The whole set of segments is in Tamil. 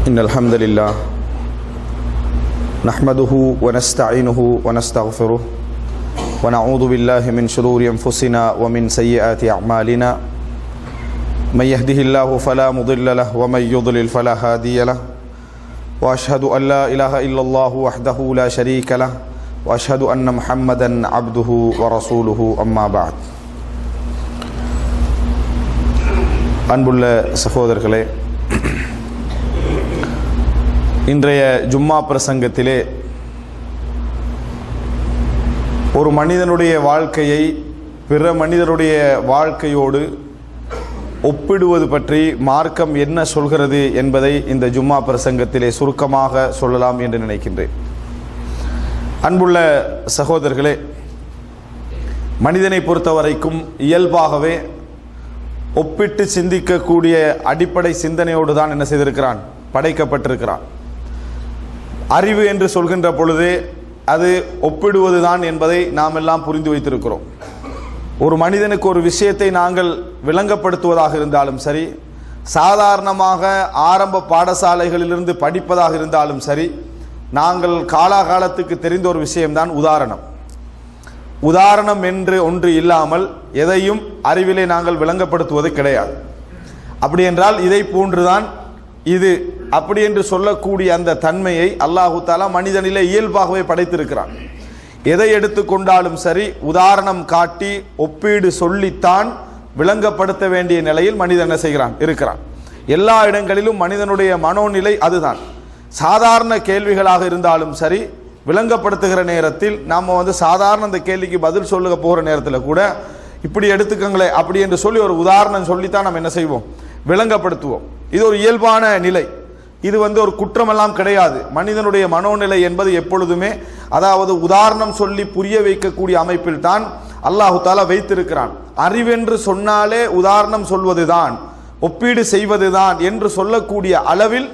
إن الحمد لله نحمده ونستعينه ونستغفره ونعوذ بالله من شرور أنفسنا ومن سيئات أعمالنا من يهده الله فلا مضل له ومن يضلل فلا هادي له وأشهد أن لا إله إلا الله وحده لا شريك له وأشهد أن محمدا عبده ورسوله أما بعد அன்புள்ள சகோதரர்களே, இன்றைய ஜும்மா பிரசங்கத்திலே ஒரு மனிதனுடைய வாழ்க்கையை பிற மனிதனுடைய வாழ்க்கையோடு ஒப்பிடுவது பற்றி மார்க்கம் என்ன சொல்கிறது என்பதை இந்த ஜும்மா பிரசங்கத்திலே சுருக்கமாக சொல்லலாம் என்று நினைக்கின்றேன். அன்புள்ள சகோதரர்களே, மனிதனை பொறுத்தவரைக்கும் இயல்பாகவே ஒப்பிட்டு சிந்திக்கக்கூடிய அடிப்படை சிந்தனையோடு தான் என்ன செய்திருக்கிறான், படைக்கப்பட்டிருக்கிறான். அறிவு என்று சொல்கின்ற பொழுதே அது ஒப்பிடுவது தான் என்பதை நாம் எல்லாம் புரிந்து வைத்திருக்கிறோம். ஒரு மனிதனுக்கு ஒரு விஷயத்தை நாங்கள் விளங்கப்படுத்துவதாக இருந்தாலும் சரி, சாதாரணமாக ஆரம்ப பாடசாலைகளிலிருந்து படிப்பதாக இருந்தாலும் சரி, நாங்கள் காலாகாலத்துக்கு தெரிந்த ஒரு விஷயம்தான் உதாரணம். உதாரணம் என்று ஒன்று இல்லாமல் எதையும் அறிவிலே நாங்கள் விளங்கப்படுத்துவது கிடையாது. அப்படி என்றால் இதை போன்றுதான் இது அப்படி என்று சொல்லக்கூடிய அந்த தன்மையை அல்லாஹு தஆலா மனிதனிலே இயல்பாகவே படைத்திருக்கிறான். எதை எடுத்துக்கொண்டாலும் சரி, உதாரணம் காட்டி ஒப்பீடு சொல்லித்தான் விளங்கப்படுத்த வேண்டிய நிலையில் மனிதன் என்ன செய்கிறான், இருக்கிறான். எல்லா இடங்களிலும் மனிதனுடைய மனோநிலை அதுதான். சாதாரண கேள்விகளாக இருந்தாலும் சரி, விளங்கப்படுத்துகிற நேரத்தில் நாம் சாதாரண அந்த கேள்விக்கு பதில் சொல்லுக போகிற நேரத்தில் கூட இப்படி எடுத்துக்கங்களே அப்படி என்று சொல்லி ஒரு உதாரணம் சொல்லித்தான் நம்ம என்ன செய்வோம், விளங்கப்படுத்துவோம். இது ஒரு இயல்பான நிலை. இது ஒரு குற்றமெல்லாம் கிடையாது. மனிதனுடைய மனோநிலை என்பது எப்பொழுதுமே அதாவது உதாரணம் சொல்லி புரிய வைக்கக்கூடிய அமைப்பில் தான் அல்லாஹு தஆலா வைத்திருக்கிறான். அறிவென்று சொன்னாலே உதாரணம் சொல்வதுதான், ஒப்பீடு செய்வதுதான் என்று சொல்லக்கூடிய அளவில்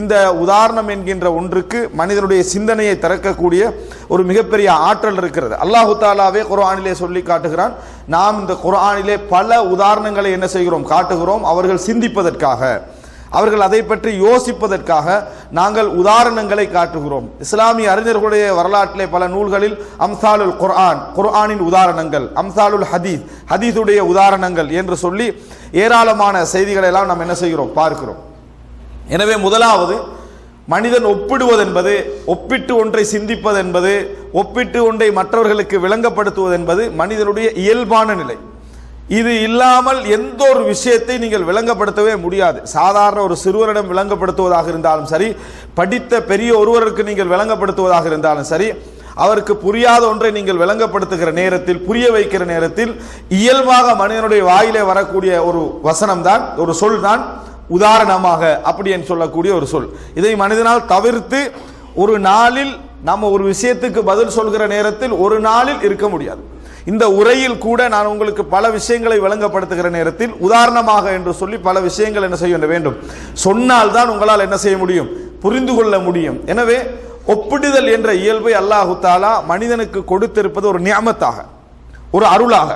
இந்த உதாரணம் என்கின்ற ஒன்றுக்கு மனிதனுடைய சிந்தனையை திறக்கக்கூடிய ஒரு மிகப்பெரிய ஆற்றல் இருக்கிறது. அல்லாஹு தஆலாவே குர்ஆனிலே சொல்லி காட்டுகிறான். நாம் இந்த குர்ஆனிலே பல உதாரணங்களை என்ன செய்கிறோம், காட்டுகிறோம். அவர்கள் சிந்திப்பதற்காக, அவர்கள் அதை பற்றி யோசிப்பதற்காக நாங்கள் உதாரணங்களை காட்டுகிறோம். இஸ்லாமிய அறிஞர்களுடைய வரலாற்றிலே பல நூல்களில் அம்சாலுல் குர்ஆன், குர்ஆனின் உதாரணங்கள், அம்சாலுல் ஹதீஸ், ஹதீஸுடைய உதாரணங்கள் என்று சொல்லி ஏராளமான செய்திகளை எல்லாம் நாம் என்ன செய்கிறோம், பார்க்கிறோம். எனவே முதலாவது மனிதன் ஒப்பிடுவது என்பது, ஒப்பிட்டு ஒன்றை சிந்திப்பது என்பது, ஒப்பிட்டு ஒன்றை மற்றவர்களுக்கு விளங்கப்படுத்துவது என்பது மனிதனுடைய இயல்பான நிலை. இது இல்லாமல் எந்த ஒரு விஷயத்தை நீங்கள் விளங்கப்படுத்தவே முடியாது. சாதாரண ஒரு சிறுவரிடம் விளங்கப்படுத்துவதாக இருந்தாலும் சரி, படித்த பெரிய ஒருவருக்கு நீங்கள் விளங்கப்படுத்துவதாக இருந்தாலும் சரி, அவருக்கு புரியாத ஒன்றை நீங்கள் விளங்கப்படுத்துகிற நேரத்தில், புரிய வைக்கிற நேரத்தில் இயல்பாக மனிதனுடைய வாயிலே வரக்கூடிய ஒரு வசனம் தான், ஒரு சொல் தான் உதாரணமாக அப்படி என்று சொல்லக்கூடிய ஒரு சொல். இதை மனிதனால் தவிர்த்து ஒரு நாளில் நம்ம ஒரு விஷயத்துக்கு பதில் சொல்கிற நேரத்தில் ஒரு நாளில் இருக்க முடியாது. இந்த உரையில் கூட நான் உங்களுக்கு பல விஷயங்களை விளங்கப்படுத்துகிற நேரத்தில் உதாரணமாக என்று சொல்லி பல விஷயங்கள் என்ன செய்ய வேண்டும், சொன்னால் தான் உங்களால் என்ன செய்ய முடியும், புரிந்து கொள்ள முடியும். எனவே ஒப்பிடுதல் என்ற இயல்பை அல்லாஹு தஆலா மனிதனுக்கு கொடுத்திருப்பது ஒரு நிஅமத்தாக, ஒரு அருளாக.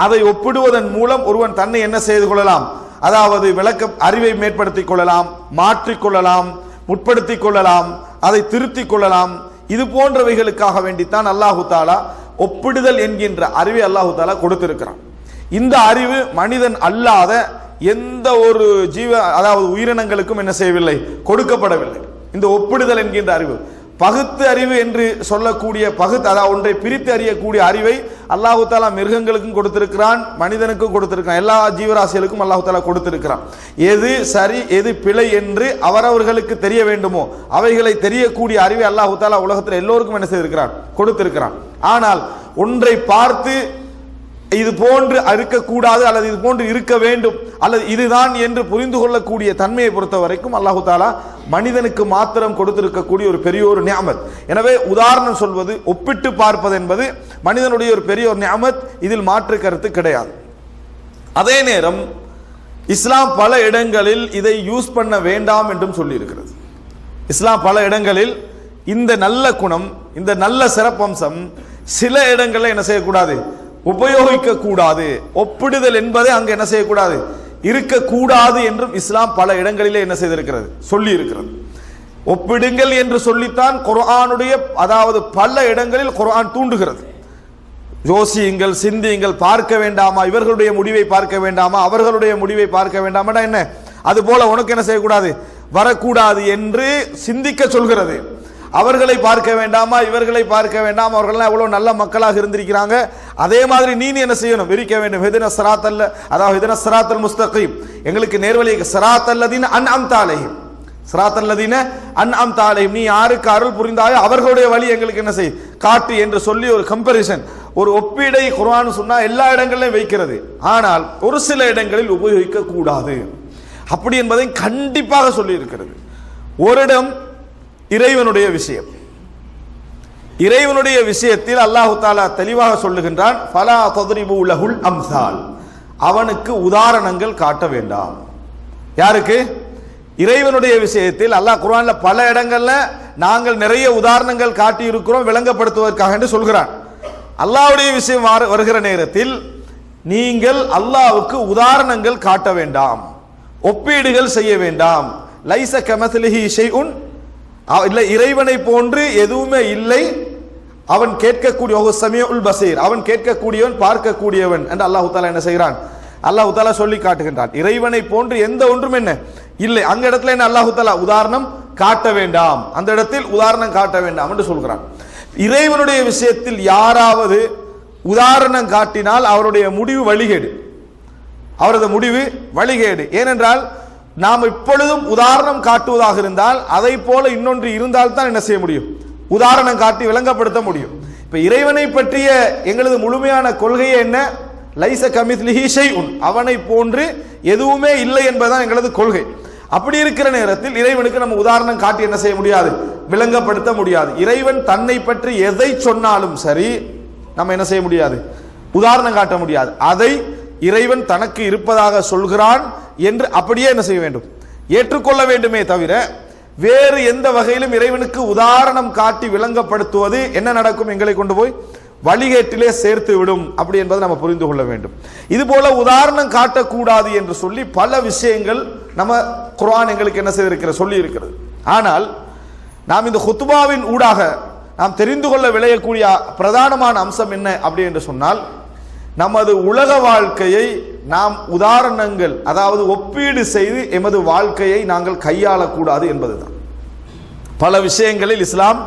அதை ஒப்பிடுவதன் மூலம் ஒருவன் தன்னை என்ன செய்து கொள்ளலாம், அதாவது விளக்க அறிவை மேற்படுத்திக் கொள்ளலாம், மாற்றிக்கொள்ளலாம், முற்படுத்திக் கொள்ளலாம், அதை திருத்திக் கொள்ளலாம். இது போன்றவைகளுக்காக வேண்டித்தான் அல்லாஹு தஆலா ஒப்பிடுதல் என்கின்ற அறிவை அல்லாஹு தஆலா கொடுத்திருக்கிறான். இந்த அறிவு மனிதன் அல்லாத எந்த ஒரு அதாவது உயிரினங்களுக்கும் என்ன செய்யவில்லை, கொடுக்கப்படவில்லை. இந்த ஒப்பிடுதல் என்கின்ற அறிவு, பகுத்து அறிவு என்று சொல்லக்கூடிய அதாவது ஒன்றை பிரித்து அறியக்கூடிய அறிவை அல்லாஹு தஆலா மிருகங்களுக்கும் கொடுத்திருக்கிறான், மனிதனுக்கும் கொடுத்திருக்கிறான், எல்லா ஜீவராசிகளுக்கும் அல்லாஹு தஆலா கொடுத்திருக்கிறான். எது சரி எது பிழை என்று அவரவர்களுக்கு தெரிய வேண்டுமோ அவைகளை தெரியக்கூடிய அறிவை அல்லாஹு தஆலா உலகத்தில் எல்லோருக்கும் என்ன செய்திருக்கிறான், கொடுத்திருக்கிறான். ஆனால் ஒன்றை பார்த்து இது போன்று இருக்கக்கூடாது அல்லது இது போன்று இருக்க வேண்டும் அல்லது இதுதான் என்று புரிந்து கொள்ளக்கூடிய தன்மையை பொறுத்த வரைக்கும் அல்லாஹு தஆலா மனிதனுக்கு மாத்திரம் கொடுத்திருக்கக்கூடிய ஒரு பெரிய ஒரு நிஅமத். எனவே உதாரணம் சொல்வது, ஒப்பிட்டு பார்ப்பது என்பது மனிதனுடைய ஒரு பெரிய ஒரு நிஅமத். இதில் மாற்று கருத்து கிடையாது. அதே நேரம் இஸ்லாம் பல இடங்களில் இதை யூஸ் பண்ண வேண்டாம் என்றும் சொல்லி இருக்கிறது. இஸ்லாம் பல இடங்களில் இந்த நல்ல குணம், இந்த நல்ல சிறப்பம்சம் சில இடங்களில் என்ன செய்யக்கூடாது, உபயோகிக்க கூடாது. ஒப்பிடுதல் என்பதை அங்கு என்ன செய்யக்கூடாது, இருக்கக்கூடாது என்றும் இஸ்லாம் பல இடங்களிலே என்ன செய்திருக்கிறது, சொல்லி இருக்கிறது. ஒப்பிடுங்கள் என்று சொல்லித்தான் குர்ஆனுடைய அதாவது பல இடங்களில் குர்ஆன் தூண்டுகிறது. யோசியுங்கள், சிந்தியுங்கள், பார்க்க வேண்டாமா, இவர்களுடைய முடிவை பார்க்க வேண்டாமா, அவர்களுடைய முடிவை பார்க்க வேண்டாமா, என்ன அது போல உனக்கு என்ன செய்யக்கூடாது, வரக்கூடாது என்று சிந்திக்க சொல்கிறது. அவர்களை பார்க்க வேண்டாமா, இவர்களை பார்க்க வேண்டாம், அவர்கள்லாம் எவ்வளவு நல்ல மக்களாக இருந்திருக்கிறாங்க, அதே மாதிரி நீ என்ன செய்யணும், விரிக்க வேண்டும். ஹிதன ஸிராத்தல், அதாவது ஹிதன ஸிராத்தல் முஸ்தகீம், எங்களுக்கு நேர்வழி, ஸிராத்தல்லதீன அன்அம்த அலைஹிம், ஸிராத்தல்லதீன அன்அம்த அலைஹிம், நீ யாருக்கு அருள் புரிந்தாயோ அவர்களுடைய வழி எங்களுக்கு என்ன செய், காட்டு என்று சொல்லி ஒரு கம்பேரிசன், ஒரு ஒப்பீடை குர்ஆன் சொன்னா எல்லா இடங்களிலும் வைக்கிறது. ஆனால் ஒரு சில இடங்களில் உபயோகிக்க கூடாது அப்படி என்பதை கண்டிப்பாக சொல்லி இருக்கிறது. ஒரு இடம் இறைவனுடைய விஷயம். இறைவனுடைய விஷயத்தில் அல்லாஹு தஆலா தெளிவாக சொல்லுகின்றான், ஃபலா தத்ரிபு லஹுல் அம்சால், அவனுக்கு உதாரணங்கள் காட்ட வேண்டாம். யாருக்கு? இறைவனுடைய விஷயத்தில் அல்லாஹ் குர்ஆன்ல பல இடங்கள்ல நாங்கள் நிறைய உதாரணங்கள் காட்டி இருக்கிறோம் விளங்கப்படுத்துவதற்காக என்று சொல்கிறான். அல்லாஹ்வுடைய விஷயம் வருகிற நேரத்தில் நீங்கள் அல்லாஹ்வுக்கு உதாரணங்கள் காட்ட வேண்டாம், ஒப்பீடுகள் செய்ய வேண்டாம். லைஸ கமத்லிஹி ஷைஉன், இல்லை இறைவனை போன்று எதுவுமே இல்லை, அவன் கேட்கக்கூடிய சமீஉல் பஸீர், அவன் கேட்கக்கூடியவன் பார்க்கக்கூடியவன் என்று அல்லாஹ் தஆலா என்ன செய்கிறான், அல்லாஹ் தஆலா சொல்லி காட்டுகின்றான். இறைவனை போன்று எந்த ஒன்றும் என்ன இல்லை. அங்க இடத்துல என்ன அல்லாஹ் தஆலா உதாரணம் காட்ட வேண்டாம், அந்த இடத்தில் உதாரணம் காட்ட வேண்டாம் என்று சொல்கிறான். இறைவனுடைய விஷயத்தில் யாராவது உதாரணம் காட்டினால் அவருடைய முடிவு வழிகேடு, அவரது முடிவு வழிகேடு. ஏனென்றால் நாம் இப்பொழுதும் உதாரணம் காட்டுவதாக இருந்தால் அதை போல இன்னொன்று இருந்தால் தான் என்ன செய்ய முடியும், உதாரணம் காட்டி விளங்கப்படுத்த முடியும். இப்ப இறைவனை பற்றிய எங்களது முழுமையான கொள்கையே என்ன, லைஸ கமித்லிஹி ஷைஉன், அவனை போன்று எதுவுமே இல்லை என்பதுதான் எங்களது கொள்கை. அப்படி இருக்கிற நேரத்தில் இறைவனுக்கு நம்ம உதாரணம் காட்டி என்ன செய்ய முடியாது, விளங்கப்படுத்த முடியாது. இறைவன் தன்னை பற்றி எதை சொன்னாலும் சரி நம்ம என்ன செய்ய முடியாது, உதாரணம் காட்ட முடியாது. அதை இறைவன் தனக்கு இருப்பதாக சொல்கிறான் என்று அப்படியே என்ன செய்ய வேண்டும், ஏற்றுக்கொள்ள வேண்டுமே தவிர வேறு எந்த வகையிலும் இறைவனுக்கு உதாரணம் காட்டி விளங்கப்படுத்துவது என்ன நடக்கும், எங்களை கொண்டு போய் வழிகேட்டிலே சேர்த்து விடும். அப்படி என்பதை நம்ம புரிந்து கொள்ள வேண்டும். இது போல உதாரணம் காட்டக்கூடாது என்று சொல்லி பல விஷயங்கள் நம்ம குர்ஆன் எங்களுக்கு என்ன செய்திருக்கிறது, சொல்லி இருக்கிறது. ஆனால் நாம் இந்த குத்பாவின் ஊடாக நாம் தெரிந்து கொள்ள விளையக்கூடிய பிரதானமான அம்சம் என்ன அப்படி என்று சொன்னால், நமது உலக வாழ்க்கையை நாம் உதாரணங்கள், அதாவது ஒப்பீடு செய்து எமது வாழ்க்கையை நாங்கள் கையாளக்கூடாது என்பதுதான். பல விஷயங்களில் இஸ்லாம்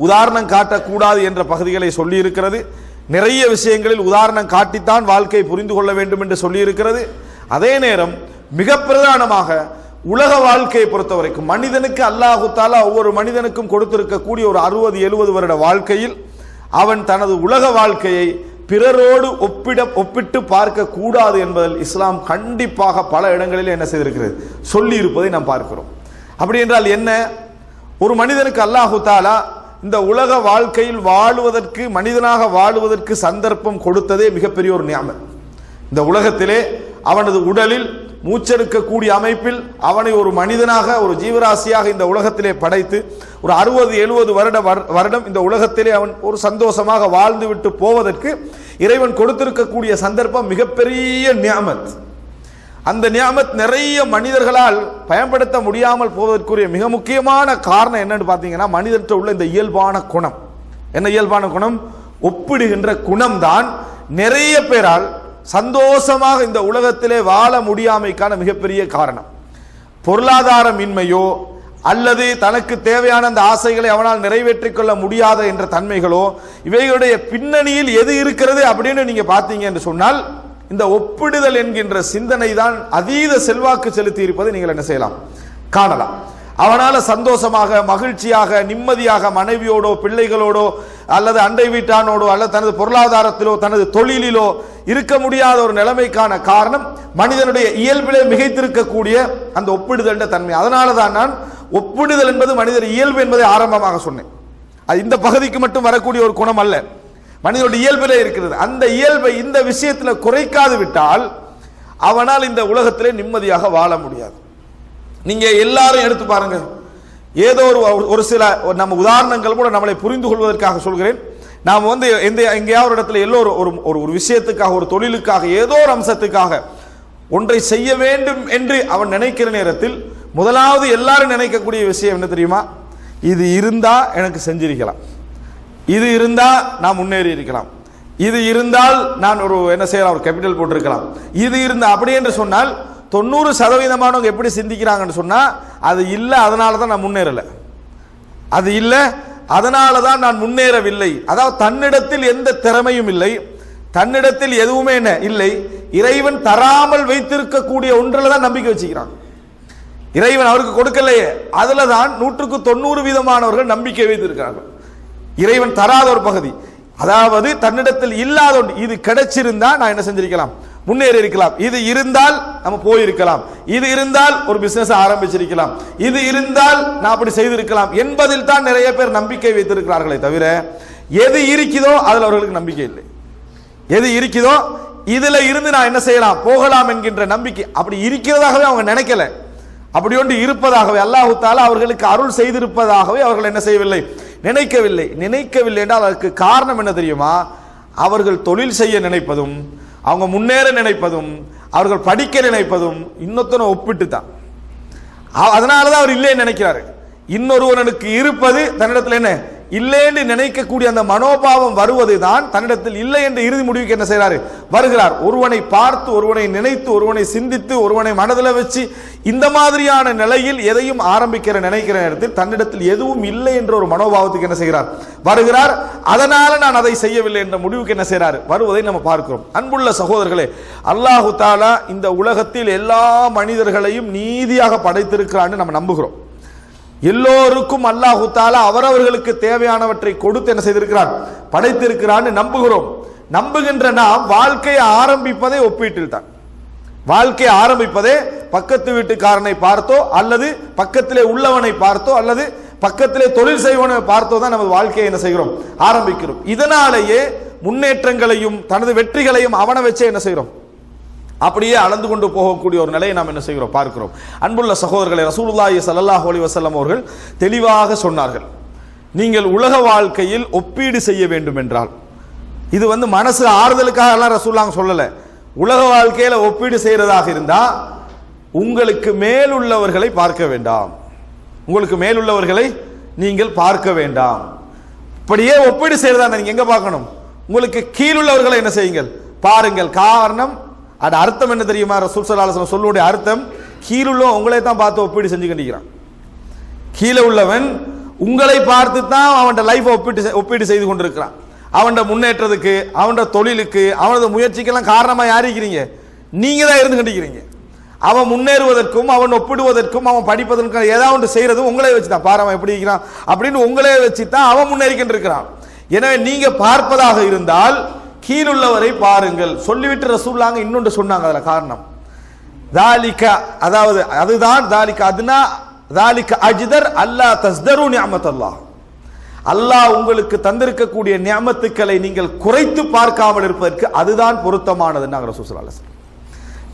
உதாரணம் காட்டக்கூடாது என்ற பகுதிகளை சொல்லி இருக்கிறது. நிறைய விஷயங்களில் உதாரணம் காட்டித்தான் வாழ்க்கையை புரிந்து கொள்ள வேண்டும் என்று சொல்லி இருக்கிறது. அதே நேரம் மிக பிரதானமாக உலக வாழ்க்கையை பொறுத்த வரைக்கும் மனிதனுக்கு அல்லாஹு தஆலா ஒவ்வொரு மனிதனுக்கும் கொடுத்திருக்கக்கூடிய ஒரு 60-70 வருட வாழ்க்கையில் அவன் தனது உலக வாழ்க்கையை பிறரோடு ஒப்பிட்டு பார்க்க கூடாது என்பதில் இஸ்லாம் கண்டிப்பாக பல இடங்களில் என்ன செய்திருக்கிறது, சொல்லி இருப்பதை நாம் பார்க்கிறோம். அப்படி என்றால் என்ன, ஒரு மனிதனுக்கு அல்லாஹு தஆலா இந்த உலக வாழ்க்கையில் வாழுவதற்கு, மனிதனாக வாழுவதற்கு சந்தர்ப்பம் கொடுத்ததே மிகப்பெரிய ஒரு நியாமத். இந்த உலகத்திலே அவனது உடலில் மூச்செடுக்கக்கூடிய அமைப்பில் அவனை ஒரு மனிதனாக, ஒரு ஜீவராசியாக இந்த உலகத்திலே படைத்து ஒரு 60-70 வருடம் இந்த உலகத்திலே அவன் ஒரு சந்தோஷமாக வாழ்ந்து விட்டு போவதற்கு இறைவன் கொடுத்திருக்கக்கூடிய சந்தர்ப்பம் மிகப்பெரிய நியாமத். அந்த நியாமத் நிறைய மனிதர்களால் பயன்படுத்த முடியாமல் போவதற்குரிய மிக முக்கியமான காரணம் என்னன்னு பார்த்தீங்கன்னா, மனிதர்கிட்ட உள்ள இந்த இயல்பான குணம். என்ன இயல்பான குணம்? ஒப்பிடுகின்ற குணம்தான் நிறைய பேரால் சந்தோஷமாக இந்த உலகத்திலே வாழ முடியாமைக்கான மிகப்பெரிய காரணம். பொருளாதாரமின்மையோ அல்லது தனக்கு தேவையான அந்த ஆசைகளை அவனால் நிறைவேற்றிக் கொள்ள முடியாத என்ற தன்மைகளோ, இவைகளுடைய பின்னணியில் எது இருக்கிறது அப்படின்னு நீங்க பார்த்தீங்க என்று சொன்னால், இந்த ஒப்பிடுதல் என்கின்ற சிந்தனை தான் அதீத செல்வாக்கு செலுத்தி இருப்பதை நீங்கள் என்ன செய்யலாம், காணலாம். அவனால சந்தோஷமாக, மகிழ்ச்சியாக, நிம்மதியாக மனைவியோடோ பிள்ளைகளோடோ அல்லது அண்டை வீட்டானோடோ அல்லது தனது பொருளாதாரத்திலோ தனது தொழிலிலோ இருக்க முடியாத ஒரு நிலைமைக்கான காரணம் மனிதனுடைய இயல்பிலே மிகைத்திருக்கக்கூடிய அந்த ஒப்பிடுதல் என்ற தன்மை. அதனால தான் நான் ஒப்பிடுதல் என்பது மனிதர் இயல்பு என்பதை ஆரம்பமாக சொன்னேன். அது இந்த பகுதிக்கு மட்டும் வரக்கூடிய ஒரு குணம் அல்ல, மனிதனுடைய இயல்பிலே இருக்கிறது. அந்த இயல்பை இந்த விஷயத்தில் குறைக்காது விட்டால் அவனால் இந்த உலகத்திலே நிம்மதியாக வாழ முடியாது. நீங்க எல்லாரும் எடுத்து பாருங்க, ஏதோ ஒரு சில நம்ம உதாரணங்கள் கூட நம்மளை புரிந்து கொள்வதற்காக சொல்கிறேன். நாம் எங்கேயாவது ஒரு இடத்துல எல்லோரும் ஒரு விஷயத்துக்காக, ஒரு தொழிலுக்காக, ஏதோ ஒரு அம்சத்துக்காக ஒன்றை செய்ய வேண்டும் என்று அவன் நினைக்கிற நேரத்தில் முதலாவது எல்லாரும் நினைக்கக்கூடிய விஷயம் என்ன தெரியுமா? இது இருந்தா எனக்கு செஞ்சிருக்கலாம், இது இருந்தா நான் முன்னேறி இருக்கலாம், இது இருந்தால் நான் ஒரு என்ன செய்யலாம், ஒரு கேபிட்டல் போட்டிருக்கலாம், இது இருந்தா அப்படி என்று சொன்னால் 90% எப்படி சிந்திக்கிறாங்கன்னு சொன்னா அது இல்லை அதனால தான் நான் முன்னேறலை, அது இல்லை அதனால தான் நான் முன்னேறவில்லை. அதாவது தன்னிடத்தில் எந்த திறமையும் இல்லை, தன்னிடத்தில் எதுவுமே என்ன இல்லை, இறைவன் தராமல் வைத்திருக்கக்கூடிய ஒன்றில் தான் நம்பிக்கை வச்சுக்கிறாங்க. இறைவன் அவருக்கு கொடுக்கலையே, அதுல தான் 190% நம்பிக்கை வைத்திருக்கிறார்கள். இறைவன் தராத ஒரு பகுதி, அதாவது தன்னிடத்தில் இல்லாத ஒன்று, இது கிடைச்சிருந்தா நான் என்ன செஞ்சிருக்கலாம், முன்னேறி இருக்கலாம், இது இருந்தால் நம்ம போயிருக்கலாம், இது இருந்தால் ஒரு பிசினஸ் ஆரம்பிச்சிருக்கலாம், இது இருந்தால் நான் அப்படி செய்திருக்கலாம் என்பதில் தான் நிறைய பேர் நம்பிக்கை வைத்திருக்கிறார்களே தவிர எது இருக்குதோ அதுல அவர்களுக்கு நம்பிக்கை இல்லை. எது இருக்குதோ இதுல இருந்து நான் என்ன செய்யலாம், போகலாம் என்கின்ற நம்பிக்கை அப்படி இருக்கிறதாகவே அவங்க நினைக்கல. அப்படி ஒன்று இருப்பதாகவே அல்லாஹு தஆலா அவர்களுக்கு அருள் செய்திருப்பதாகவே அவர்கள் என்ன செய்யவில்லை, நினைக்கவில்லை. நினைக்கவில்லை என்றால் அதற்கு காரணம் என்ன தெரியுமா, அவர்கள் தொழில் செய்ய நினைப்பதும், அவங்க முன்னேற நினைப்பதும், அவர்கள் படிக்க நினைப்பதும் இன்னொருத்தனை ஒப்பிட்டு தான். அதனாலதான் அவர் இல்லைன்னு நினைக்கிறாரு. இன்னொருவனுக்கு இருப்பது தன்னிடத்தில் என்ன இல்லைன்னு நினைக்கக்கூடிய அந்த மனோபாவம் வருவது தான் தன்னிடத்தில் இல்லை என்ற இறுதி முடிவுக்கு என்ன செய்யறாரு, வருகிறார். ஒருவனை பார்த்து, ஒருவனை நினைத்து, ஒருவனை சிந்தித்து, ஒருவனை மனதில் வச்சு இந்த மாதிரியான நிலையில் எதையும் ஆரம்பிக்கிற நினைக்கிற நேரத்தில் தன்னிடத்தில் எதுவும் இல்லை என்ற ஒரு மனோபாவத்துக்கு என்ன செய்கிறார், வருகிறார். அதனால நான் அதை செய்யவில்லை என்ற முடிவுக்கு என்ன செய்யறாரு, வருவதை நம்ம பார்க்கிறோம். அன்புள்ள சகோதரர்களே, அல்லாஹு தஆலா இந்த உலகத்தில் எல்லா மனிதர்களையும் நீதியாக படைத்திருக்கிறான்னு நம்ம நம்புகிறோம். எல்லோருக்கும் அல்லாஹு தஆலா அவரவர்களுக்கு தேவையானவற்றை கொடுத்து என்ன செய்திருக்கிறான், படைத்திருக்கிறான்னு நம்புகிறோம். நம்புகின்ற நாம் வாழ்க்கையை ஆரம்பிப்பதே ஒப்பீட்டில் தான். வாழ்க்கையை ஆரம்பிப்பதே பக்கத்து வீட்டுக்காரனை பார்த்தோ, அல்லது பக்கத்திலே உள்ளவனை பார்த்தோ, அல்லது பக்கத்திலே தொழில் செய்வனை பார்த்தோ தான் நமது வாழ்க்கையை என்ன செய்கிறோம், ஆரம்பிக்கிறோம். இதனாலேயே முன்னேற்றங்களையும் தனது வெற்றிகளையும் அவனை வச்சே என்ன செய்கிறோம், அப்படியே அளந்து கொண்டு போகக்கூடிய ஒரு நிலையை நாம் என்ன செய்கிறோம், பார்க்கிறோம். அன்புள்ள சகோதரர்களை, ரசூலுல்லாஹி ஸல்லல்லாஹு அலைஹி வஸல்லம் அவர்கள் தெளிவாக சொன்னார்கள், நீங்கள் உலக வாழ்க்கையில் ஒப்பீடு செய்ய வேண்டும் என்றால், இது மனசு ஆறுதலுக்காக எல்லாம் ரசூலுல்லாஹ் சொல்லல, உலக வாழ்க்கையில ஒப்பீடு செய்யறதாக இருந்தா உங்களுக்கு மேலுள்ளவர்களை பார்க்க வேண்டாம், உங்களுக்கு மேலுள்ளவர்களை நீங்கள் பார்க்க வேண்டாம். இப்படியே ஒப்பீடு செய்யறதா நீங்க எங்க பார்க்கணும், உங்களுக்கு கீழுள்ளவர்களை என்ன செய்யுங்கள், பாருங்கள். காரணம், அது அர்த்தம் என்ன தெரியுமா, ரசூல் ஸல்லல்லாஹு அலைஹி வஸல்லம் சொல்லுடைய அர்த்தம், கீழுள்ள உங்களை தான் பார்த்து ஒப்பீடு செஞ்சு கண்டிக்கிறான். கீழே உள்ளவன் உங்களை பார்த்து தான் அவன் லைஃப் ஒப்பீடு செய்து கொண்டிருக்கிறான். அவன் முன்னேற்றத்துக்கு, அவன் தொழிலுக்கு, அவனது முயற்சிக்கெல்லாம் காரணமா யார் இருக்கிறீங்க, நீங்க தான் இருந்து கண்டிக்கிறீங்க. அவன் முன்னேறுவதற்கும், அவன் ஒப்பிடுவதற்கும், அவன் படிப்பதற்கும் ஏதாவது ஒன்று செய்யறதும் உங்களே வச்சுதான், பாரு அவன் எப்படி இருக்கிறான் அப்படின்னு உங்களே வச்சுதான் அவன் முன்னேறிக்கிட்டு இருக்கிறான். எனவே நீங்க பார்ப்பதாக இருந்தால் கீழுள்ளவரை பாருங்கள் சொல்லிவிட்டு ரசூலுல்லாஹ் இன்னொன்று சொன்னாங்க. அதுல காரணம் தாலிக, அதாவது அதுதான் தாலிக அத்னா தாலிக அஜ்தர் அல்லா தஸ்தரு நிஅமத்தல்லாஹ், அல்லாஹ் உங்களுக்கு தந்திருக்கக்கூடிய நிஅமத்துக்களை நீங்கள் குறைத்து பார்க்காமல் இருப்பதற்கு அதுதான் பொருத்தமானது. ரசூல் ஸல்லல்லாஹு அலைஹி வஸல்லம்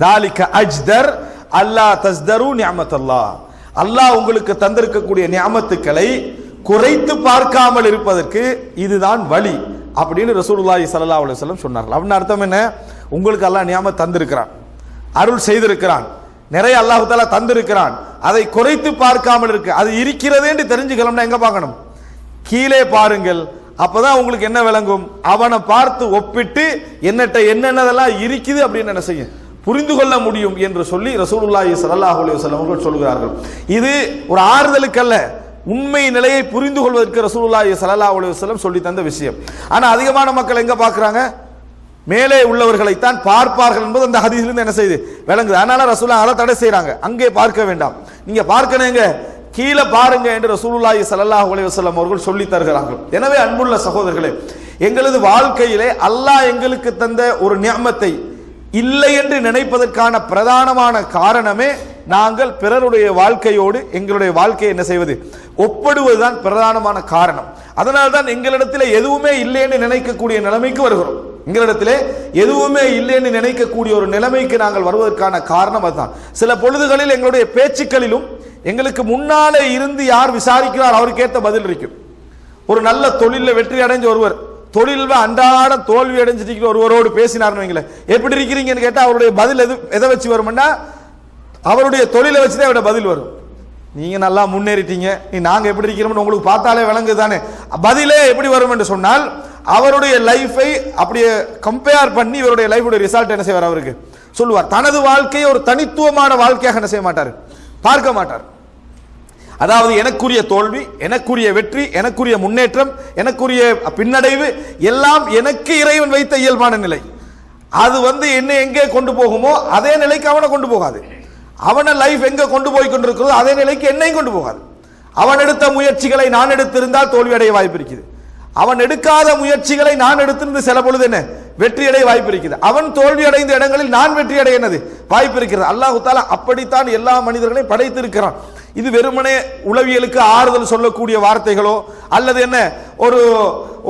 தாலிக அஜ்தர் அல்லா தஸ்தரு நிஅமத்தல்லாஹ், அல்லாஹ் உங்களுக்கு தந்திருக்கக்கூடிய நிஅமத்துக்களை குறைத்து பார்க்காமல் இருப்பதற்கு இதுதான் வழி அப்படின்னு ரசூலுல்லாஹி ஸல்லல்லாஹு அலைஹி வஸல்லம் சொன்னார்கள். அப்படின்னு அர்த்தம் என்ன, உங்களுக்கு அல்லாஹ் நியாமத் தந்திருக்கிறான், அருள் செய்திருக்கிறான், நிறைய அல்லாஹ் தஆலா தந்திருக்கிறான், அதை குறைத்து பார்க்காமல் இருக்கு, அது இருக்கிறதேன்னு தெரிஞ்சுக்கலாம்னா எங்க பார்க்கணும், கீழே பாருங்கள். அப்பதான் உங்களுக்கு என்ன விளங்கும், அவனை பார்த்து ஒப்பிட்டு என்னட்ட என்னென்னதெல்லாம் இருக்குது அப்படின்னு என்ன செய்யும், புரிந்து கொள்ள முடியும் என்று சொல்லி ரசூலுல்லாஹி ஸல்லல்லாஹு அலைஹி வஸல்லம் அவர்கள் சொல்கிறார்கள். இது ஒரு ஆறுதலுக்கு அல்ல, உண்மை நிலையை புரிந்து கொள்வதற்கு ரசூலுல்லாஹி ஸல்லல்லாஹு அலைஹி வஸல்லம் சொல்லி தந்த விஷயம். ஆனா அதிகமான மக்கள் எங்க பார்க்கறாங்க, மேலே உள்ளவர்களைத்தான் பார்ப்பார்கள் என்பது அந்த ஹதீஸிலிருந்து என்ன செய்யுது, விளங்குது. அதனால ரசூலுல்லாஹ் அதை தடை செய்றாங்க, அங்கே பார்க்க வேண்டாம், நீங்க பார்க்கணுங்க கீழே பாருங்க என்று ரசூலுல்லாஹி ஸல்லல்லாஹு அலைஹி வஸல்லம் அவர்கள் சொல்லி தருகிறார்கள். எனவே அன்புள்ள சகோதரர்களே, எங்களது வாழ்க்கையிலே அல்லாஹ் எங்களுக்கு தந்த ஒரு நிஅமத்தை இல்லை என்று நினைப்பதற்கான பிரதானமான காரணமே நாங்கள் பிறருடைய வாழ்க்கையோடு எங்களுடைய வாழ்க்கையை என்ன செய்வது, ஒப்பிடுவதுதான் பிரதானமான காரணம். அதனால்தான் எங்களிடத்தில் எதுவுமே இல்லைன்னு நினைக்கக்கூடிய நிலைமைக்கு வருகிறோம். எங்களிடத்திலே எதுவுமே இல்லைன்னு நினைக்கக்கூடிய ஒரு நிலைமைக்கு நாங்கள் வருவதற்கான காரணம் அதுதான். சில பொழுதுகளில் எங்களுடைய பேச்சுக்களிலும் எங்களுக்கு முன்னாலே இருந்து யார் விசாரிக்கிறார் அவருக்கேற்ற பதில் இருக்கும். ஒரு நல்ல தொழில வெற்றி அடைஞ்ச ஒருவர் தொழில் அன்றாட தோல்வி அடைஞ்சிட்டு ஒருவரோடு பேசினார்னு வைங்களேன், எப்படி இருக்கிறீங்கன்னு கேட்டா அவருடைய பதில் எதை வச்சு வரும்னா அவருடைய தொழிலை வச்சுதான் அவருடைய பதில் வரும். நீங்க நல்லா முன்னேறிட்டீங்க, நாங்க எப்படி இருக்கிறோம்னு உங்களுக்கு பார்த்தாலே விளங்குது தானே. பதிலே எப்படி வரும் என்று சொன்னால், அவருடைய லைஃபை அப்படியே கம்பேர் பண்ணி இவருடைய லைஃபுடைய ரிசல்ட் என்ன செய்வார், அவருக்கு சொல்லுவார். தனது வாழ்க்கையை ஒரு தனித்துவமான வாழ்க்கையாக என்ன செய்ய மாட்டார், பார்க்க மாட்டார். அதாவது எனக்குரிய தோல்வி, எனக்குரிய வெற்றி, எனக்குரிய முன்னேற்றம், எனக்குரிய பின்னடைவு எல்லாம் எனக்கு இறைவன் வைத்த இயல்பான நிலை. அது என்னை எங்கே கொண்டு போகுமோ அதே நிலைக்கு அவனை கொண்டு போகாது. அவன லைஃப் எங்க கொண்டு போய் கொண்டிருக்கிறதோ அதே நிலைக்கு என்னையும் கொண்டு போகாது. அவன் எடுத்த முயற்சிகளை நான் எடுத்திருந்தால் தோல்வி அடைய வாய்ப்பு இருக்குது. அவன் எடுக்காத முயற்சிகளை நான் எடுத்திருந்து சில பொழுது என்ன வெற்றி அடைய வாய்ப்பு இருக்குது. அவன் தோல்வி அடைந்த இடங்களில் நான் வெற்றி அடைய வாய்ப்பு இருக்கிறது. அல்லாஹ் தஆலா அப்படித்தான் எல்லா மனிதர்களையும் படைத்திருக்கிறான். இது வெறுமனே உளவியலுக்கு ஆறுதல் சொல்லக்கூடிய வார்த்தைகளோ அல்லது என்ன ஒரு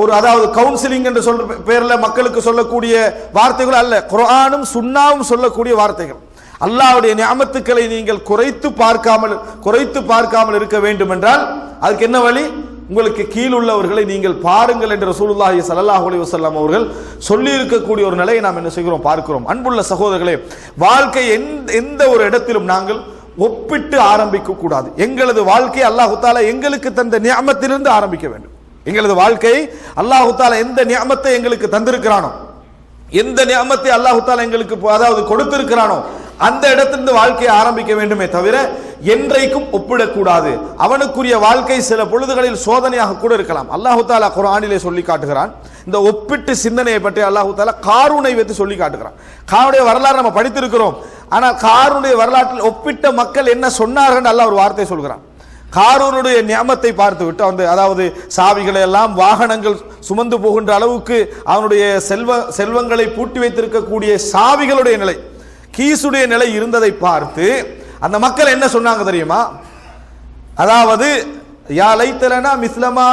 ஒரு அதாவது கவுன்சிலிங் என்று சொல்ற பேர்ல மக்களுக்கு சொல்லக்கூடிய வார்த்தைகளோ அல்ல. குர்ஆனும் சுன்னாவும் சொல்லக்கூடிய வார்த்தைகள். அல்லாஹ்வுடைய நிஅமத்துக்களை நீங்கள் குறைத்து பார்க்காமல் இருக்க வேண்டும் என்றால் அதுக்கு என்ன வழி? உங்களுக்கு கீழ் உள்ளவர்களை நீங்கள் பாருங்கள் என்று ரசூலுல்லாஹி ஸல்லல்லாஹு அலைஹி வஸல்லம் அவர்கள் சொல்லி இருக்கக்கூடிய ஒரு நிலையை நாம் என்ன செய்கிறோம், பார்க்கிறோம். அன்புள்ள சகோதரர்களே, வாழ்க்கை எந்த ஒரு இடத்திலும் நாங்கள் ஒப்பிட்டு ஆரம்பிக்க கூடாது. எங்களது வாழ்க்கை அல்லாஹ் தஆலா எங்களுக்கு தந்த நிஅமத்திலிருந்து ஆரம்பிக்க வேண்டும். எங்களது வாழ்க்கை அல்லாஹ் தஆலா எந்த நிஅமத்தை எங்களுக்கு தந்திருக்கிறானோ, எந்த நிஅமத்தை அல்லாஹ் தஆலா எங்களுக்கு அதாவது கொடுத்திருக்கிறானோ அந்த இடத்திலிருந்து வாழ்க்கையை ஆரம்பிக்க வேண்டுமே தவிர என்றைக்கும் ஒப்பிடக்கூடாது. அவனுக்குரிய வாழ்க்கை சில பொழுதுகளில் சோதனையாக கூட இருக்கலாம். அல்லாஹ் தஆலா குர்ஆனிலே சொல்லி காட்டுகிறான். இந்த ஒப்பிட்டு சிந்தனையை பற்றி அல்லாஹ் தஆலா காரூனை வைத்து சொல்லி காட்டுகிறான். காரூனுடைய வரலாறு நம்ம படித்திருக்கிறோம். ஆனால் காரூனுடைய வரலாற்றில் ஒப்பிட்ட மக்கள் என்ன சொன்னார்கள் அல்லாஹ் ஒரு வார்த்தை சொல்கிறான். காரூனுடைய நியமத்தை பார்த்து விட்டு அதாவது சாவிகளை எல்லாம் வாகனங்கள் சுமந்து போகின்ற அளவுக்கு அவனுடைய செல்வங்களை பூட்டி வைத்திருக்கக்கூடிய சாவிகளுடைய நிலை, கீசுடைய நிலை இருந்ததை பார்த்து அந்த மக்கள் என்ன சொன்னாங்க தெரியுமா? அதாவது யா லைத்தலனா மிஸ்லமா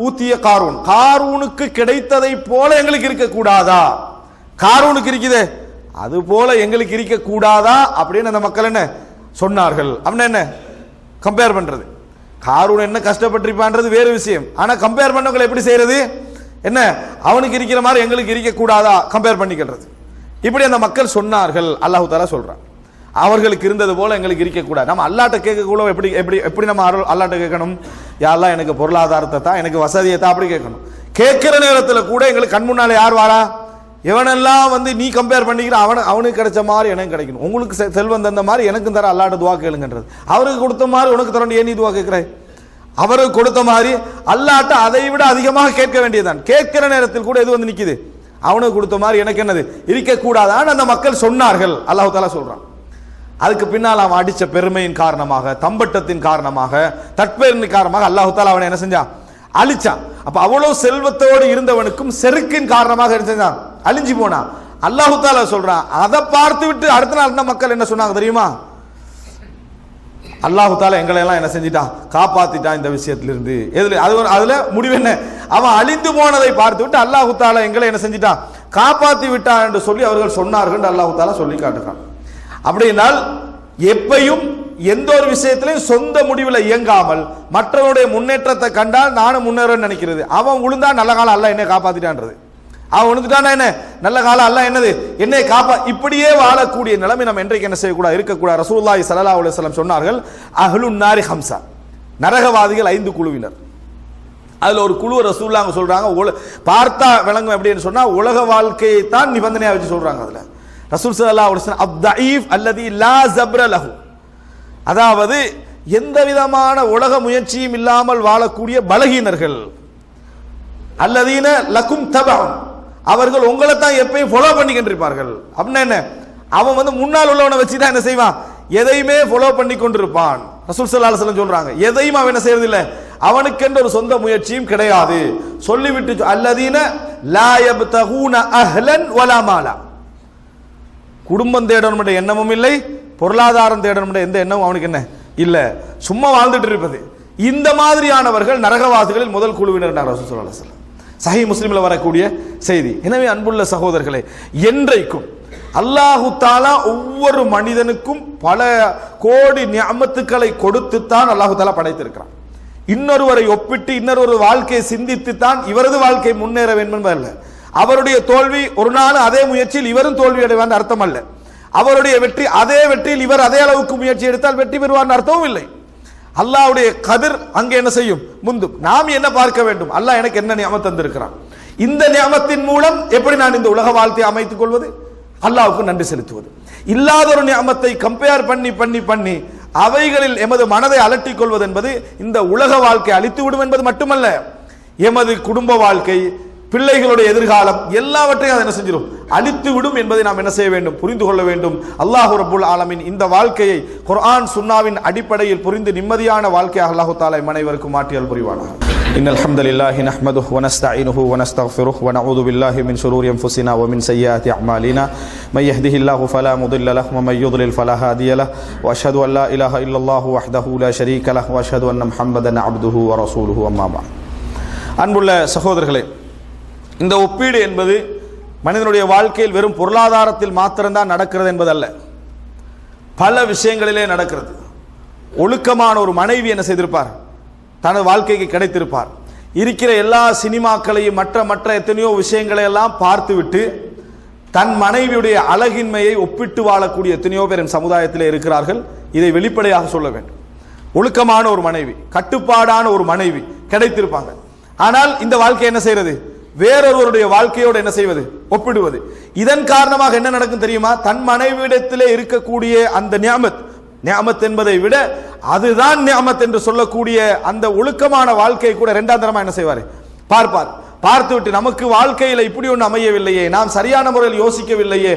ஊத்திய காரூன், காரூனுக்கு கிடைத்ததை போல எங்களுக்கு இருக்க கூடாதா? காரூனுக்கு இருக்குதே அது போல எங்களுக்கு இருக்க கூடாதா அப்படின்னு அந்த மக்கள் என்ன சொன்னார்கள். அப்படின்னா என்ன கம்பேர் பண்றது? காரூன் என்ன கஷ்டப்பட்டிருப்பான்றது வேறு விஷயம். ஆனா கம்பேர் பண்ணவங்களை எப்படி செய்யறது? என்ன அவனுக்கு இருக்கிற மாதிரி எங்களுக்கு இருக்க கூடாதா கம்பேர் பண்ணிக்கிறது. இப்படி அந்த மக்கள் சொன்னார்கள். அல்லாஹ் தஆலா சொல்றான், அவர்களுக்கு இருந்தது போல எங்களுக்கு இருக்க கூடாது. நம்ம அல்லாஹ்ட்ட கேட்கக்கூட எப்படி எப்படி எப்படி நம்ம அல்லாஹ்ட்ட கேட்கணும்? யா அல்லாஹ் எனக்கு பொருளாதாரத்தை தான், எனக்கு வசதியை தான், அப்படி கேட்கணும். கேட்கிற நேரத்தில் கூட எங்களுக்கு கண் முன்னாலே யார் வாரா? எவனெல்லாம் நீ கம்பேர் பண்ணிக்கிற அவனுக்கு கிடைச்ச மாதிரி எனக்கு கிடைக்கணும். உங்களுக்கு செல்வம் தந்த மாதிரி எனக்கும் தர அல்லாஹ்ட்ட துவா கேளுங்கன்றது. அவருக்கு கொடுத்த மாதிரி உனக்கு தரணும், ஏன் நீ துவா கேட்கிறாய்? அவருக்கு கொடுத்த மாதிரி அல்லாஹ்ட்ட அதை விட அதிகமாக கேட்க வேண்டியதுதான். கேட்கிற நேரத்தில் கூட எது நிக்குது? அவனுக்கு கொடுத்த மாதிரி எனக்கு என்னது இருக்கக்கூடாதான்னு அந்த மக்கள் சொன்னார்கள். அல்லாஹ் தஆலா சொல்றான். அதுக்கு பின்னால் அவன் அடிச்ச பெருமையின் காரணமாக, தம்பட்டத்தின் காரணமாக, தற்பெருமையின் காரணமாக அல்லாஹ் தஆலா அவனை என்ன செஞ்சான்? அழிச்சான். அப்ப அவ்வளவு செல்வத்தோடு இருந்தவனுக்கும் செருக்கின் காரணமாக என்ன செஞ்சான்? அழிஞ்சு போனான். அல்லாஹ் தஆலா சொல்றான், அதை பார்த்து விட்டு அடுத்த நாள் அந்த மக்கள் என்ன சொன்னாங்க தெரியுமா? அல்லாஹ் தஆலா எங்களை எல்லாம் என்ன செஞ்சிட்டான்? காப்பாத்திட்டான் இந்த விஷயத்திலிருந்து. அதுல முடிவு என்ன? அவன் அழிந்து போனதை பார்த்து விட்டு அல்லாஹ் தஆலா எங்களை என்ன செஞ்சிட்டான்? காப்பாத்தி விட்டான் என்று சொல்லி அவர்கள் சொன்னார்கள். அல்லாஹ் தஆலா சொல்லி காட்டுகிறான். அப்படினால் எப்பையும் எந்த ஒரு விஷயத்திலையும் சொந்த முடிவில் இயங்காமல் மற்றவருடைய முன்னேற்றத்தை கண்டால் நானும் முன்னேறன்னு நினைக்கிறது. அவன் விழுந்தா நல்ல காலம் அல்லாஹ் என்னை காப்பாத்திட்டான்றது. அவன் விழுந்துட்டானா என்ன நல்ல காலம் அல்லாஹ் என்னது என்னை இப்படியே வாழக்கூடிய நிலைமை நம்ம என்றைக்கு என்ன செய்யக்கூடாது, இருக்கக்கூடாது. ரசூலுல்லாஹி ஸல்லல்லாஹு அலைஹி வஸல்லம் சொன்னார்கள், அஹ்லுன் நாரி ஹம்ஸா, நரகவாதிகள் 5 குழுவினர். அதுல ஒரு குழு ரசூலுல்லாஹ் சொல்றாங்க, பார்த்தா விளங்கும் எப்படின்னு சொன்னா உலக வாழ்க்கையை தான் நிபந்தனையா வச்சு சொல்றாங்க. அதுல ரசூல் ஸல்லல்லாஹு அலைஹி வஸல்லம் அப்தஈஃப் அல்லதி லா ஸப்ர லஹு, அதாவது எந்த விதமான உலக முயற்சியும் இல்லாமல் வாழக்கூடிய பலகீனர்கள். அல்லதீன லகும் தபஉன், அவர்கள் உங்களை தான் எப்பயும் ஃபாலோ பண்ணிக்கிட்டு இருப்பார்கள். அப்படின்னா என்ன? அவன் முன்னால் உள்ளவனை வச்சு தான் என்ன செய்வான்? எதையுமே ஃபாலோ பண்ணி கொண்டிருப்பான். ரசூல் ஸல்லல்லாஹு அலைஹி வஸல்லம் சொல்றாங்க, எதையும் அவன் என்ன செய்யறது இல்லை, அவனுக்கென்று ஒரு சொந்த முயற்சியும் கிடையாது. சொல்லிவிட்டு அல்லதீன லா யப்தகூன அஹ்லன் வலா மாலா, குடும்பம் தேடணும் எண்ணமும் இல்லை, பொருளாதாரம் தேடணும் எந்த எண்ணமும் அவனுக்கு என்ன இல்லை, சும்மா வாழ்ந்துட்டு இருப்பது. இந்த மாதிரியானவர்கள் நரகவாசிகளில் முதல் குழுவினர் ரசூல் ஸல்லல்லாஹு அலைஹி வஸல்லம். சஹீஹ் முஸ்லிம்ல வரக்கூடிய செய்தி. எனவே அன்புள்ள சகோதரர்களே, என்றைக்கும் அல்லாஹு தஆலா ஒவ்வொரு மனிதனுக்கும் பல கோடி நிஅமத்துக்களை கொடுத்துத்தான் அல்லாஹு தஆலா படைத்திருக்கிறான். இன்னொருவரை ஒப்பிட்டு இன்னொரு வாழ்க்கையை சிந்தித்து தான் இவரது வாழ்க்கை முன்னேற வேண்டும் என்பதல்ல. அவருடைய தோல்வி ஒரு நாள் அதே முயற்சியில் இவரும் தோல்வி அடைவார் அர்த்தம் அல்ல. அவருடைய வெற்றி அதே வெற்றியில் இவர் அதே அளவுக்கு முயற்சி எடுத்தால் வெற்றி பெறுவார் அர்த்தமும் இல்லை. அல்லாஹ்வுடைய கதிர் அங்கே என்ன செய்யும்? முந்தும். நாம் என்ன பார்க்க வேண்டும்? அல்லாஹ் எனக்கு என்ன நியமத் தந்திருக்கிறான், இந்த நியமத்தின் மூலம் எப்படி நான் இந்த உலக வாழ்க்கையை அமைத்துக் கொள்வது, அல்லாஹ்வுக்கு நன்றி செலுத்துவது. இல்லாத ஒரு நியமத்தை கம்பேர் பண்ணி பண்ணி பண்ணி அவைகளில் எமது மனதை அலட்டிக் கொள்வது என்பது இந்த உலக வாழ்க்கை அழித்து விடும் என்பது மட்டுமல்ல, எமது குடும்ப வாழ்க்கை, பிள்ளைகளுடைய எதிர்காலம் எல்லாவற்றையும் அதை என்ன செஞ்சிடும்? அழித்து விடும் என்பதை நாம் என்ன செய்ய வேண்டும்? புரிந்து கொள்ள வேண்டும். அல்லாஹ் ரப்புல் ஆலமீன் இந்த வாழ்க்கையை குர்ஆன் சுன்னாவின் அடிப்படையில் புரிந்து நிம்மதியான வாழ்க்கையாக அல்லாஹ் தஆலா அனைவருக்கும் மாற்றியல் புரிவானாக. இன்னல் ஹம்தலில்லாஹி நஹ்மதுஹு வ நஸ்தஈனுஹு வ நஸ்தக்ஃபிருஹு வ நஊது பில்லாஹி மின் ஷுரூரி அன்ஃபுஸினா வ மின் ஸய்யிஆத்தி அஅமாலினா மை யஹ்திஹில்லாஹு ஃபலா முதில்ல லஹு வ மை யுضلل ஃபலா ஹாதிய லஹு வ அஷ்ஹது அன் லா இலாஹா இல்லல்லாஹு வஹ்தஹு லா ஷரீக லஹு வ அஷ்ஹது அன்ன முஹம்மதன் அப்துஹு வ ரசூலுஹு அம்மா பஅத். அன்புள்ள சகோதரர்களே, இந்த ஒப்பீடு என்பது மனிதனுடைய வாழ்க்கையில் வெறும் பொருளாதாரத்தில் மாத்திரம்தான் நடக்கிறது என்பதல்ல, பல விஷயங்களிலே நடக்கிறது. ஒழுக்கமான ஒரு மனைவி என்ன செய்திருப்பார்? தனது வாழ்க்கைக்கு கிடைத்திருப்பார். இருக்கிற எல்லா சினிமாக்களையும் மற்ற மற்ற எத்தனையோ விஷயங்களை எல்லாம் பார்த்துவிட்டு தன் மனைவியுடைய அழகின்மையை ஒப்பிட்டு வாழக்கூடிய எத்தனையோ பேர் என் சமுதாயத்தில் இருக்கிறார்கள். இதை வெளிப்படையாக சொல்ல வேண்டும். ஒழுக்கமான ஒரு மனைவி, கட்டுப்பாடான ஒரு மனைவி கிடைத்திருப்பாங்க. ஆனால் இந்த வாழ்க்கை என்ன செய்யறது? வேறொருவருடைய வாழ்க்கையோடு என்ன செய்வது? ஒப்பிடுவது. இதன் காரணமாக என்ன நடக்கும் தெரியுமா? தன் மனைவியிடத்திலே இருக்கக்கூடிய அந்த நியாமத் என்பதை விட அதுதான் நியாமத் என்று சொல்லக்கூடிய அந்த ஒழுக்கமான வாழ்க்கையை கூட இரண்டாம் தரமா என்ன செய்வார்? பார்ப்பார். பார்த்துவிட்டு நமக்கு வாழ்க்கையில இப்படி ஒன்று அமையவில்லையே, நாம் சரியான முறையில் யோசிக்கவில்லையே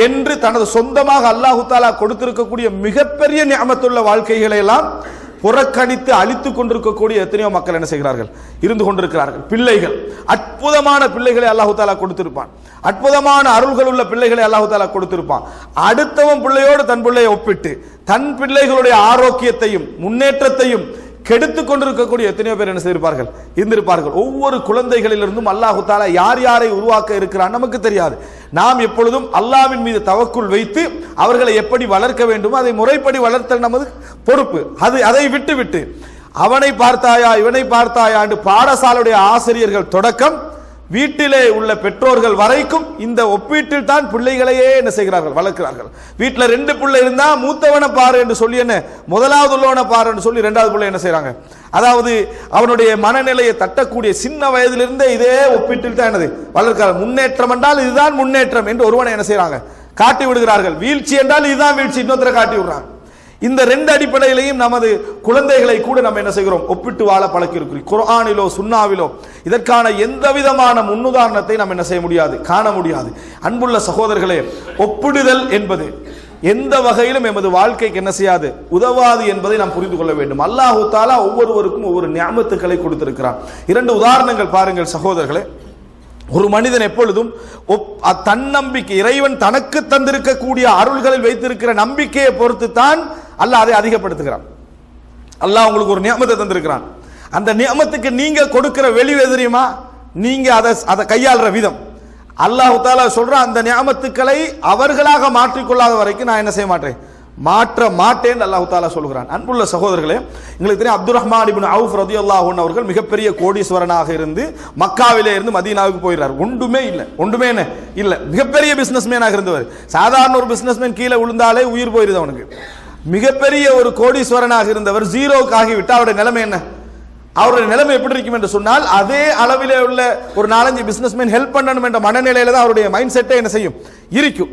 என்று தனது சொந்தமாக அல்லாஹு தஆலா கொடுத்திருக்கக்கூடிய மிகப்பெரிய நியாமத்துள்ள வாழ்க்கைகளை எல்லாம் புறக்கணித்து அழித்துக் கொண்டிருக்கக்கூடிய எத்தனையோ மக்கள் என்ன செய்கிறார்கள்? இருந்து கொண்டிருக்கிறார்கள். பிள்ளைகள், அற்புதமான பிள்ளைகளை அல்லாஹு தஆலா கொடுத்திருப்பான். அற்புதமான அருள்கள் உள்ள பிள்ளைகளை அல்லாஹு தஆலா கொடுத்திருப்பான். அடுத்தவன் பிள்ளையோடு தன் பிள்ளையை ஒப்பிட்டு தன் பிள்ளைகளுடைய ஆரோக்கியத்தையும் முன்னேற்றத்தையும் கெடுத்துக் கொண்டிருக்கக்கூடிய எத்தனையோ பேர் என்ன செய்திருப்பார்கள்? இருந்திருப்பார்கள். ஒவ்வொரு குழந்தைகளிலிருந்தும் அல்லாஹு தஆலா யார் யாரை உருவாக்க இருக்கிறான் நமக்கு தெரியாது. நாம் எப்பொழுதும் அல்லாஹ்வின் மீது தவக்குல் வைத்து அவர்களை எப்படி வளர்க்க வேண்டுமோ அதை முறைப்படி வளர்த்தல் நமது பொறுப்பு. அதை விட்டு அவனை பார்த்தாயா இவனை பார்த்தாயா என்று பாடசாலையுடைய ஆசிரியர்கள் தொடக்கம் வீட்டிலே உள்ள பெற்றோர்கள் வரைக்கும் இந்த ஒப்பீட்டில் தான் பிள்ளைகளையே என்ன செய்கிறார்கள்? வளர்க்கிறார்கள். வீட்டில் 2 பிள்ளை இருந்தா மூத்தவனை பாரு என்று சொல்லி என்ன முதலாவது உள்ளவனை பாரு என்று சொல்லி 2வது பிள்ளை என்ன செய்யறாங்க? அதாவது அவனுடைய மனநிலையை தட்டக்கூடிய சின்ன வயதிலிருந்தே இதே ஒப்பீட்டில் தான் என்னது வளர்க்கிறார்கள். முன்னேற்றம் என்றால் இதுதான் முன்னேற்றம் என்று ஒருவனை என்ன செய்யறாங்க? காட்டி விடுகிறார்கள். வீழ்ச்சி என்றால் இதுதான் வீழ்ச்சி இன்னொருத்தரை காட்டி விடுறாங்க. இந்த 2 அடிப்படையிலையும் நமது குழந்தைகளை கூட நம்ம என்ன செய்கிறோம்? ஒப்பிட்டு வாழ பழக்கி இருக்கிறோம். குர்ஆனிலோ சுன்னாவிலோ இதற்கான எந்த விதமான முன்னுதாரணத்தை நாம் என்ன செய்ய முடியாது? காண முடியாது. அன்புள்ள சகோதரர்களே, ஒப்பிடுதல் என்பது எந்த வகையிலும் எமது வாழ்க்கைக்கு என்ன செய்யாது? உதவாது என்பதை நாம் புரிந்து கொள்ள வேண்டும். அல்லாஹு தஆலா ஒவ்வொருவருக்கும் ஒவ்வொரு நியமத்துக்களை கொடுத்திருக்கிறான். 2 உதாரணங்கள் பாருங்கள் சகோதரர்களே. ஒரு மனிதன் எப்பொழுதும் தன்னம்பிக்கை, இறைவன் தனக்கு தந்திருக்கக்கூடிய அருள்களில் வைத்திருக்கிற நம்பிக்கையை பொறுத்து தான் அல்லாஹ் அதை அதிகப்படுத்துகிறான். அல்லாஹ் உங்களுக்கு ஒரு நியமத்தை தந்திருக்கிறான். அந்த நியமத்துக்கு நீங்க கொடுக்கிற வெளிவு தெரியுமா? நீங்க அதை கையாளுற விதம். அல்லாஹ் தஆலா சொல்ற அந்த நியமத்துக்களை அவர்களாக மாற்றிக்கொள்ளாத வரைக்கும் நான் என்ன செய்ய மாட்டேன்? மாற்ற மாட்டேன் அல்லாஹ் தஆலா சொல்கிறான். அன்புள்ள சகோதரர்களே, உங்களுக்கு தெரியும் அப்துர் ரஹ்மான் இப்னு அவுஃப் ரலியல்லாஹு அன்ஹு அவர்கள் மிகப்பெரிய கோடீஸ்வரனாக இருந்து மக்காவிலே இருந்து மதீனாவுக்கு போயிறார். ஒன்றுமே என்ன இல்ல, மிகப்பெரிய பிசினஸ்மேனாக இருந்தவர். சாதாரண ஒரு பிசினஸ்மேன் கீழே விழுந்தாலே உயிர் போயிருது அவனுக்கு. மிகப்பெரிய ஒரு கோடீஸ்வரனாக இருந்தவர் ஜீரோக்கு ஆகிவிட்டு அவருடைய நிலைமை என்ன? அவருடைய நிலைமை எப்படி இருக்கும் என்று சொன்னால், அதே அளவிலே உள்ள ஒரு 4-5 பிசினஸ்மேன் ஹெல்ப் பண்ணணும் என்ற மனநிலையில தான் அவருடைய மைண்ட் செட்டை என்ன செய்யும்? இருக்கும்.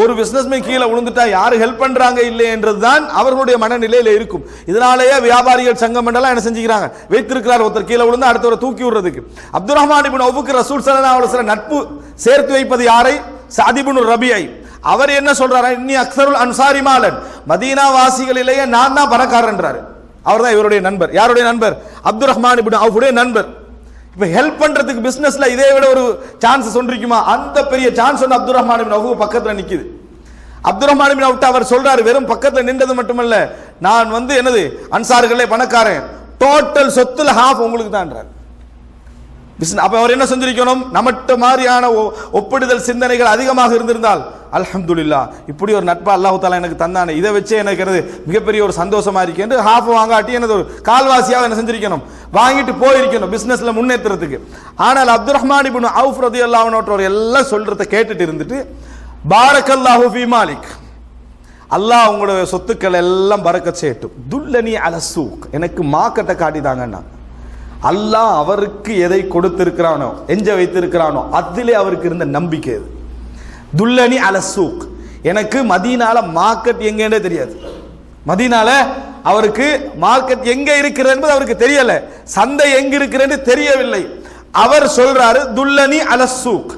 ஒரு பிசினஸ்மேன் கீழே விழுந்துட்டா யாரு ஹெல்ப் பண்றாங்க இல்லை என்றதுதான் அவர்களுடைய மனநிலையில இருக்கும். இதனாலேயே வியாபாரிகள் சங்கம் என்றெல்லாம் என்ன செஞ்சுக்கிறாங்க? வைத்திருக்கிறார். ஒருத்தர் கீழே விழுந்து அடுத்தவரை தூக்கி விடுறதுக்கு. அப்துர் ரஹ்மான் இப்னு அவுஃப்க்கு ரசூல் ஸல்லல்லாஹு அலைஹி வஸல்லம் நட்பு சேர்த்து வைப்பது யாரை? சஅத் இப்னு ரபியை. அவர் என்ன சொல்றாரு? இன்னி அக்ஸருல் அன்சாரி மாலன், மதீனா வாசிகளிலேயே நான் தான் பணக்காரன்றாரு. அவர் தான் இவருடைய நண்பர். யாருடைய நண்பர்? அப்துர் ரஹ்மான் இப்னு அவுஃபுடைய நண்பர். இப்ப ஹெல்ப் பண்றதுக்கு பிசினஸ்ல இதே விட ஒரு சான்ஸ் சொல்றீக்குமா? அந்த பெரிய சான்ஸ் ஒன்று அப்துர் ரஹ்மான் இப்னு அவுஃப் பக்கத்துல நிக்குது. அப்துர் ரஹ்மான் இப்னு அவுஃப் அவர் சொல்றாரு, வெறும் பக்கத்துல நின்றது மட்டுமல்ல, நான் என்னது அன்சார்களே பணக்காரன், டோட்டல் சொத்துல ஹாஃப் உங்களுக்கு தான்ன்றார். அப்ப அவர் என்ன செஞ்சிருக்கணும்? நம்மட்ட மாதிரியான ஒப்பிடுதல் சிந்தனைகள் அதிகமாக இருந்திருந்தால், அல்ஹம்துலில்லாஹ் இப்படி ஒரு நட்பா அல்லாஹ் தஆலா எனக்கு தந்தானே, இதை வச்சே எனக்கு மிகப்பெரிய ஒரு சந்தோஷமா இருக்கு என்று ஹாஃப் வாங்காட்டி எனது ஒரு கால்வாசியாக என்ன செஞ்சிருக்கணும்? வாங்கிட்டு போயிருக்கணும் பிசினஸ்ல முன்னேற்றத்துக்கு. ஆனால் அப்துர் ரஹ்மான் இப்னு அவுஃப் ரலியல்லாஹு அன்ஹு எல்லாம் சொல்றத கேட்டுட்டு இருந்துட்டு, பாரக்கல்லாஹு ஃபீ மாலிக், அல்லாஹ் உங்களுடைய சொத்துக்கள் எல்லாம் பறக்கச் செய்யட்டும். துல்லனி அல சூக், எனக்கு மார்க்கெட்டை காட்டிதாங்கன்னா. அல்லாஹ் அவருக்கு எதை கொடுத்திருக்கிறானோ, எஞ்ச வைத்திருக்கிறானோ அதிலே அவருக்கு இருந்த நம்பிக்கை. துல்லனி அல சூக், எனக்கு மதீனால மார்க்கெட் எங்கன்னே தெரியாது. மதீனால அவருக்கு மார்க்கெட் எங்க இருக்கிறது என்பது அவருக்கு தெரியல, சந்தை எங்க இருக்கிறது தெரியவில்லை. அவர் சொல்றாரு துல்லனி அல சூக்.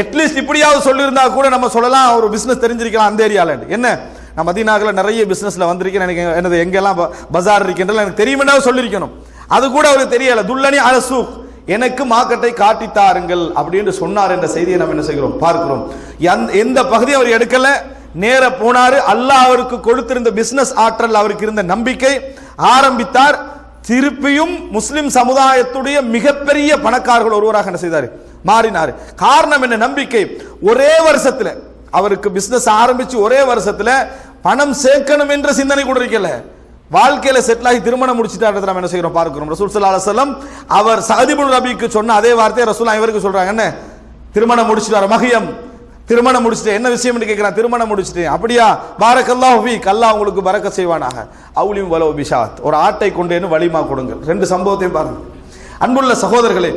அட்லீஸ்ட் இப்படியாவது சொல்லியிருந்தா கூட நம்ம சொல்லலாம் ஒரு பிசினஸ் தெரிஞ்சிருக்கலாம் அந்த ஏரியால. என்ன, நான் மதீனாவில் நிறைய பிசினஸ்ல வந்திருக்கேன், எனக்கு எனது எங்கெல்லாம் பஜார் இருக்கின்றன எனக்கு தெரியுமென்றா சொல்லியிருக்கணும். அது கூட அவருக்கு தெரியல. துல்லனி அல சூக், எனக்கு மார்க்கெட்டை காட்டித்தாருங்கள் அப்படின்னு சொன்னார் என்ற செய்தியை நம்ம என்ன செய்கிறோம், பார்க்கிறோம். எந்த பகுதியும் அவர் எடுக்கல, நேர போனாரு. அல்லாஹ் அவருக்கு கொடுத்திருந்த பிசினஸ் ஆற்றல், அவருக்கு இருந்த நம்பிக்கை, ஆரம்பித்தார். திருப்பியும் முஸ்லிம் சமுதாயத்துடைய மிகப்பெரிய பணக்காரர்கள் ஒருவராக என்ன செய்தார், மாறினார். காரணம் என்ன, நம்பிக்கை. ஒரே வருஷத்துல அவருக்கு பிசினஸ் ஆரம்பிச்சு ஒரே வருஷத்துல பணம் சேர்க்கணும் என்ற சிந்தனை கூட இருக்கல. வாழ்க்கையில செட்டில் ஆகி திருமணம் முடிச்சுட்டாரு. நம்ம என்ன செய்யறோம் பார்க்கிறோம். ரசூல் ஸல்லல்லாஹு அலைஹி வஸல்லம் அவர் சஅத் இப்னு ரபீக்கு சொன்ன அதே வார்த்தையை ரசூலுல்லாஹ் இவருக்கு சொல்றாங்க. என்ன, திருமணம் முடிச்சுட்டாரு, மகியம் திருமணம் முடிச்சுட்டு என்ன விஷயம் கேட்கிறான், திருமணம் முடிச்சுட்டு. அப்படியா, பாரக்கல்லாஹு ஃபீக், அல்லாஹ் உங்களுக்கு பரக்கத் செய்வானாக. அவுலிம் வலவு பிஷாத், ஒரு ஆட்டை கொண்டு வலிமா கொடுங்கள். ரெண்டு சம்பவத்தையும் பாருங்க. அன்புள்ள சகோதரர்களே,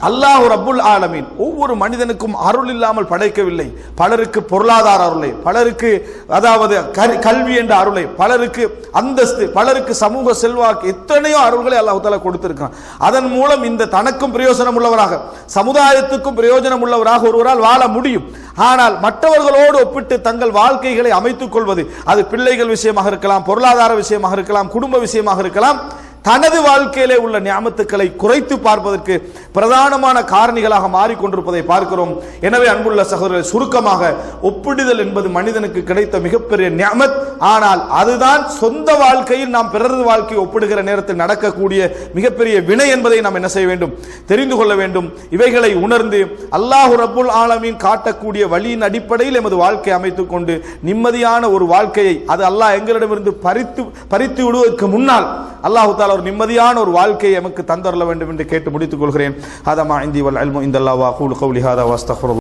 அல்லாஹ் ரப்புல் ஆலமீன் ஒவ்வொரு மனிதனுக்கும் அருள் இல்லாமல் படைக்கவில்லை. பலருக்கு பொருளாதார அருளை, பலருக்கு அதாவது கல்வி என்ற அருளை, பலருக்கு அந்தஸ்து, பலருக்கு சமூக செல்வாக்கு, எத்தனையோ அருள்களை அல்லாஹ் தஆலா கொடுத்திருக்கிறான். அதன் மூலம் இந்த தனக்கும் பிரயோஜனம் உள்ளவராக, சமுதாயத்துக்கும் பிரயோஜனம் உள்ளவராக ஒருவரால் வாழ முடியும். ஆனால் மற்றவர்களோடு ஒப்பிட்டு தங்கள் வாழ்க்கைகளை அமைத்துக் கொள்வது, அது பிள்ளைகள் விஷயமாக இருக்கலாம், பொருளாதார விஷயமாக இருக்கலாம், குடும்ப விஷயமாக இருக்கலாம், தனது வாழ்க்கையிலே உள்ள நியாமத்துக்களை குறைத்து பார்ப்பதற்கு பிரதானமான காரணிகளாக மாறிக்கொண்டிருப்பதை பார்க்கிறோம். எனவே அன்புள்ள சகோதரர்கள், சுருக்கமாக ஒப்பிடுதல் என்பது மனிதனுக்கு கிடைத்த மிகப்பெரிய நியாமத். ஆனால் அதுதான் சொந்த வாழ்க்கையில் நாம் பிறரது வாழ்க்கையை ஒப்பிடுகிற நேரத்தில் நடக்கக்கூடிய மிகப்பெரிய வினை என்பதை நாம் என்ன செய்ய வேண்டும், தெரிந்து கொள்ள வேண்டும். இவைகளை உணர்ந்து அல்லாஹ் ரப்புல் ஆலமீன் காட்டக்கூடிய வழியின் அடிப்படையில் எமது வாழ்க்கையை அமைத்துக் கொண்டு நிம்மதியான ஒரு வாழ்க்கையை, அது அல்லாஹ் எங்களிடமிருந்து பறித்து விடுவதற்கு முன்னால் அல்லாஹ் தஆலா ஒரு நிம்மதியான ஒரு வாழ்க்கையை நமக்கு தந்தரல வேண்டும் என்று கேட்டு முடித்துக் கொள்கிறேன். ஹதா மா இந்தி வல் இல்மு இந்தல்லாஹ் வ அகூலு கௌலி ஹதா வ அஸ்தக்ஃபிருல்லாஹ்.